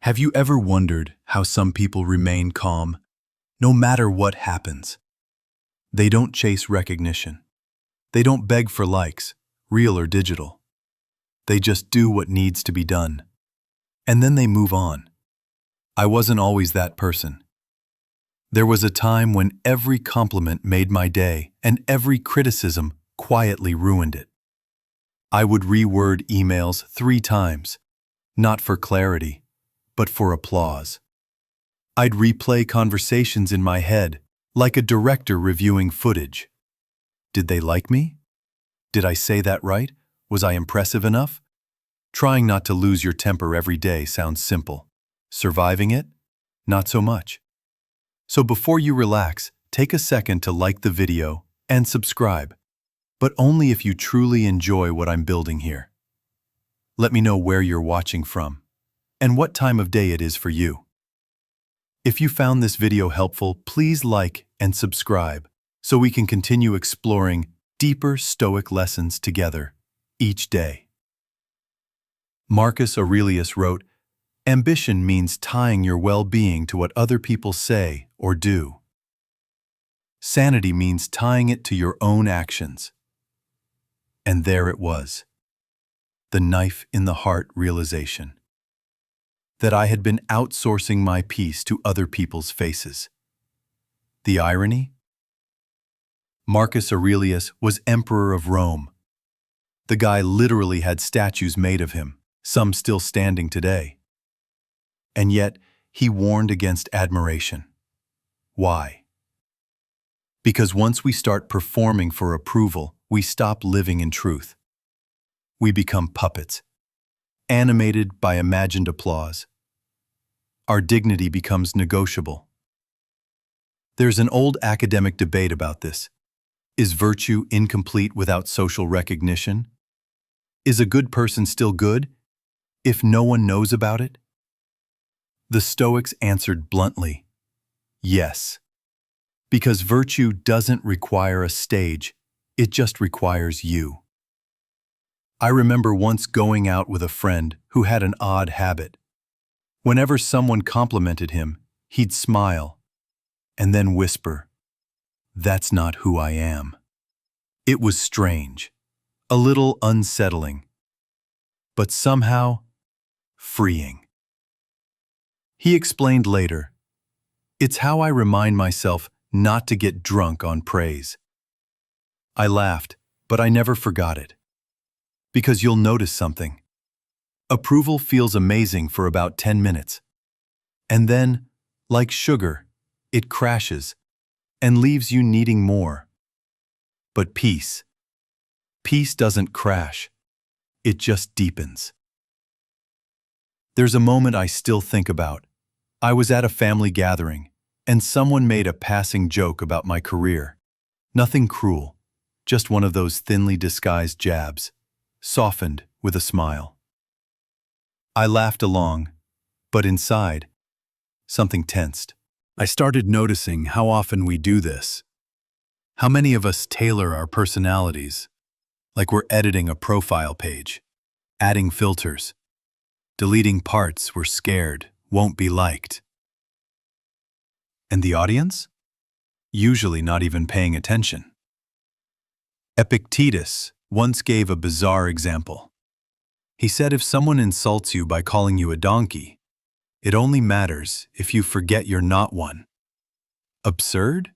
Have you ever wondered how some people remain calm, no matter what happens? They don't chase recognition. They don't beg for likes, real or digital. They just do what needs to be done. And then they move on. I wasn't always that person. There was a time when every compliment made my day and every criticism quietly ruined it. I would reword emails 3 times, not for clarity, but for applause. I'd replay conversations in my head, like a director reviewing footage. Did they like me? Did I say that right? Was I impressive enough? Trying not to lose your temper every day sounds simple. Surviving it? Not so much. So before you relax, take a second to like the video and subscribe, but only if you truly enjoy what I'm building here. Let me know where you're watching from and what time of day it is for you. If you found this video helpful, please like and subscribe so we can continue exploring deeper Stoic lessons together each day. Marcus Aurelius wrote, "Ambition means tying your well-being to what other people say or do. Sanity means tying it to your own actions." And there it was, the knife in the heart realization. That I had been outsourcing my peace to other people's faces. The irony? Marcus Aurelius was emperor of Rome. The guy literally had statues made of him, some still standing today. And yet, he warned against admiration. Why? Because once we start performing for approval, we stop living in truth. We become puppets, animated by imagined applause. Our dignity becomes negotiable. There's an old academic debate about this. Is virtue incomplete without social recognition? Is a good person still good if no one knows about it? The Stoics answered bluntly, yes. Because virtue doesn't require a stage, it just requires you. I remember once going out with a friend who had an odd habit. Whenever someone complimented him, he'd smile and then whisper, "That's not who I am." It was strange, a little unsettling, but somehow freeing. He explained later, "It's how I remind myself not to get drunk on praise." I laughed, but I never forgot it. Because you'll notice something. Approval feels amazing for about 10 minutes. And then, like sugar, it crashes and leaves you needing more. But peace doesn't crash. It just deepens. There's a moment I still think about. I was at a family gathering, and someone made a passing joke about my career. Nothing cruel, just one of those thinly disguised jabs, softened with a smile. I laughed along, but inside, something tensed. I started noticing how often we do this. How many of us tailor our personalities, like we're editing a profile page, adding filters, deleting parts we're scared won't be liked. And the audience? Usually not even paying attention. Epictetus once gave a bizarre example. He said if someone insults you by calling you a donkey, it only matters if you forget you're not one. Absurd?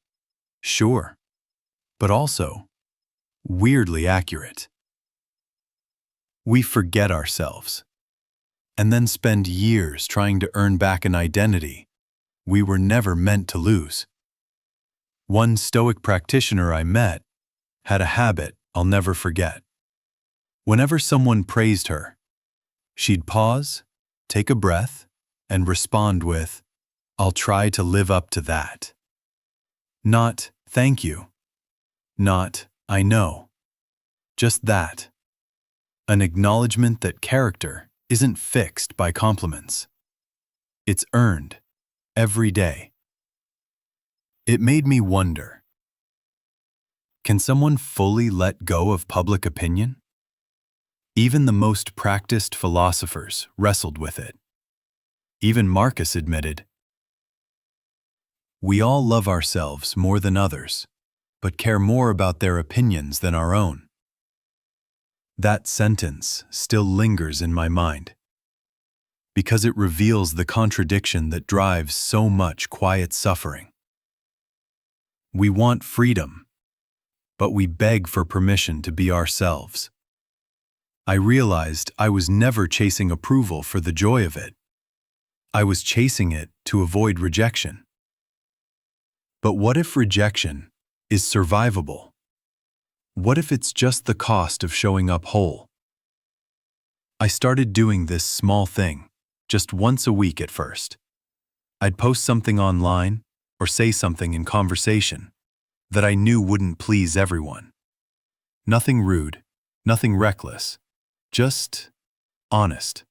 Sure. But also, weirdly accurate. We forget ourselves, and then spend years trying to earn back an identity we were never meant to lose. One Stoic practitioner I met had a habit I'll never forget. Whenever someone praised her, she'd pause, take a breath, and respond with, "I'll try to live up to that." Not, "Thank you." Not, "I know." Just that. An acknowledgement that character isn't fixed by compliments. It's earned every day. It made me wonder, can someone fully let go of public opinion? Even the most practiced philosophers wrestled with it. Even Marcus admitted, "We all love ourselves more than others, but care more about their opinions than our own." That sentence still lingers in my mind, because it reveals the contradiction that drives so much quiet suffering. We want freedom, but we beg for permission to be ourselves. I realized I was never chasing approval for the joy of it. I was chasing it to avoid rejection. But what if rejection is survivable? What if it's just the cost of showing up whole? I started doing this small thing, just once a week at first. I'd post something online or say something in conversation that I knew wouldn't please everyone. Nothing rude, nothing reckless, just honest.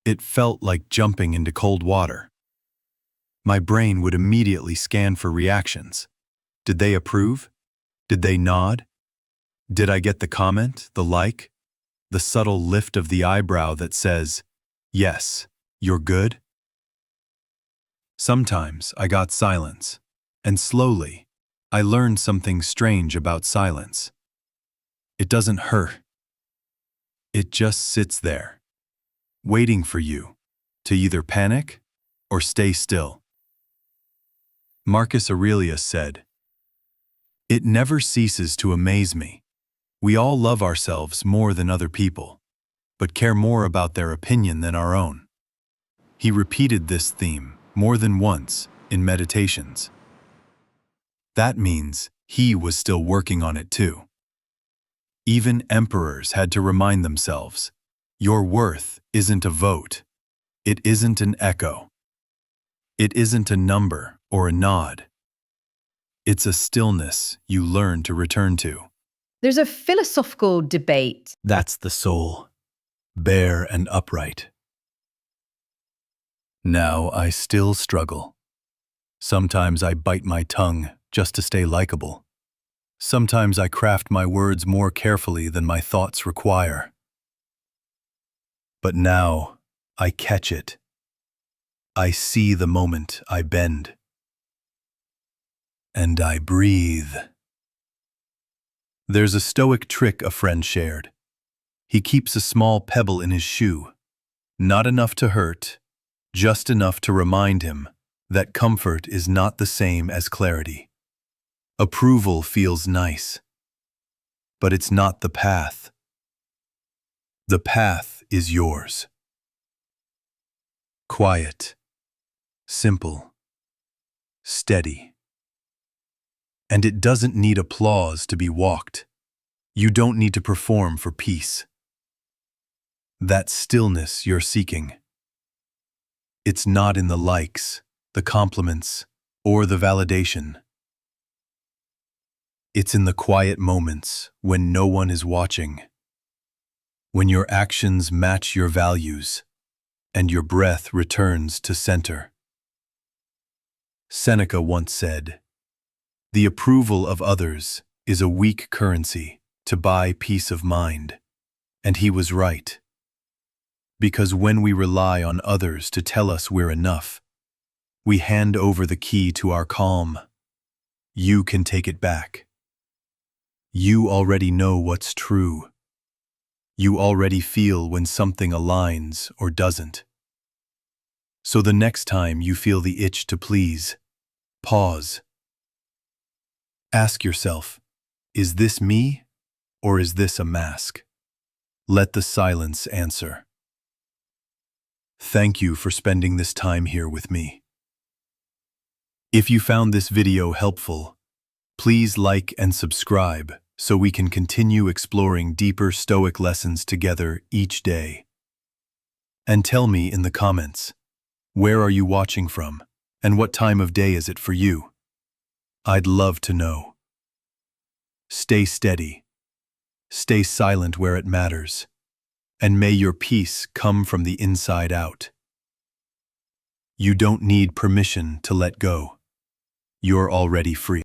It felt like jumping into cold water. My brain would immediately scan for reactions. Did they approve? Did they nod? Did I get the comment, the like, the subtle lift of the eyebrow that says, "Yes, you're good"? Sometimes I got silence, and slowly, I learned something strange about silence. It doesn't hurt. It just sits there, waiting for you to either panic or stay still. Marcus Aurelius said, "It never ceases to amaze me. We all love ourselves more than other people, but care more about their opinion than our own." He repeated this theme more than once in meditations. That means he was still working on it too. Even emperors had to remind themselves, your worth isn't a vote. It isn't an echo. It isn't a number or a nod. It's a stillness you learn to return to. There's a philosophical debate. That's the soul, bare and upright. Now I still struggle. Sometimes I bite my tongue just to stay likable. Sometimes I craft my words more carefully than my thoughts require. But now I catch it. I see the moment I bend. And I breathe. There's a Stoic trick a friend shared. He keeps a small pebble in his shoe, not enough to hurt, just enough to remind him that comfort is not the same as clarity. Approval feels nice, but it's not the path. The path is yours. Quiet, simple, steady. And it doesn't need applause to be walked. You don't need to perform for peace. That stillness you're seeking, it's not in the likes, the compliments, or the validation. It's in the quiet moments when no one is watching, when your actions match your values, and your breath returns to center. Seneca once said, "The approval of others is a weak currency to buy peace of mind," and he was right. Because when we rely on others to tell us we're enough, we hand over the key to our calm. You can take it back. You already know what's true. You already feel when something aligns or doesn't. So the next time you feel the itch to please, pause. Ask yourself, is this me or is this a mask? Let the silence answer. Thank you for spending this time here with me. If you found this video helpful, please like and subscribe so we can continue exploring deeper Stoic lessons together each day. And tell me in the comments, where are you watching from and what time of day is it for you? I'd love to know. Stay steady. Stay silent where it matters. And may your peace come from the inside out. You don't need permission to let go. You're already free.